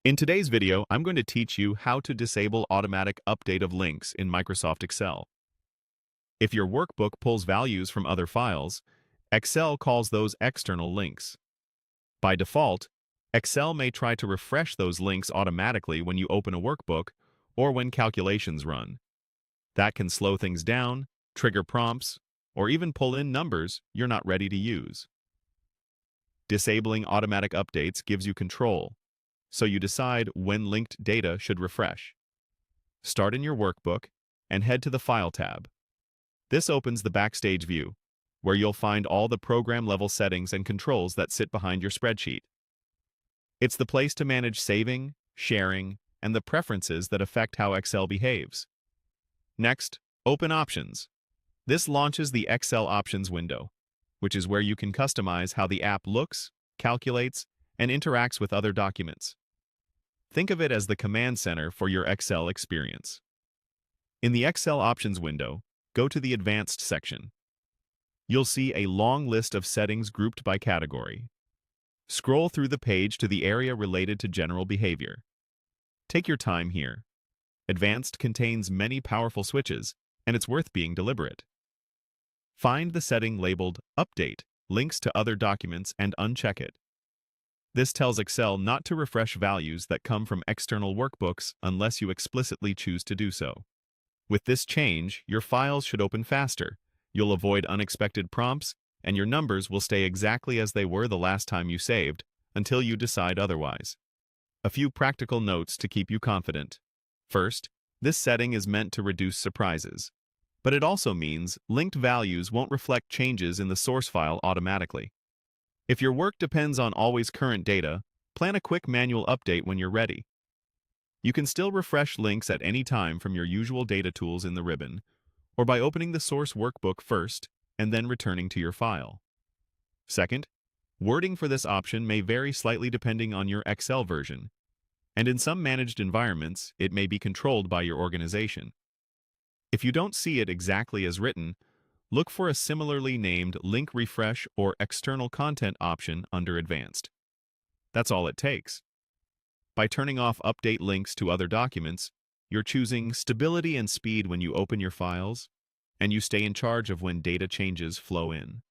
In today's video, I'm going to teach you how to disable automatic update of links in Microsoft Excel. If your workbook pulls values from other files, Excel calls those external links. By default, Excel may try to refresh those links automatically when you open a workbook or when calculations run. That can slow things down, trigger prompts, or even pull in numbers you're not ready to use. Disabling automatic updates gives you control, so you decide when linked data should refresh. Start in your workbook and head to the File tab. This opens the Backstage view, where you'll find all the program-level settings and controls that sit behind your spreadsheet. It's the place to manage saving, sharing, and the preferences that affect how Excel behaves. Next, open Options. This launches the Excel Options window, which is where you can customize how the app looks, calculates, and interacts with other documents. Think of it as the command center for your Excel experience. In the Excel Options window, go to the Advanced section. You'll see a long list of settings grouped by category. Scroll through the page to the area related to general behavior. Take your time here. Advanced contains many powerful switches, and it's worth being deliberate. Find the setting labeled Update, Links to Other Documents, and uncheck it. This tells Excel not to refresh values that come from external workbooks unless you explicitly choose to do so. With this change, your files should open faster, you'll avoid unexpected prompts, and your numbers will stay exactly as they were the last time you saved, until you decide otherwise. A few practical notes to keep you confident. First, this setting is meant to reduce surprises, but it also means linked values won't reflect changes in the source file automatically. If your work depends on always current data, plan a quick manual update when you're ready. You can still refresh links at any time from your usual data tools in the ribbon, or by opening the source workbook first and then returning to your file. Second, wording for this option may vary slightly depending on your Excel version, and in some managed environments, it may be controlled by your organization. If you don't see it exactly as written, look for a similarly named Link Refresh or External Content option under Advanced. That's all it takes. By turning off Update links to other documents, you're choosing stability and speed when you open your files, and you stay in charge of when data changes flow in.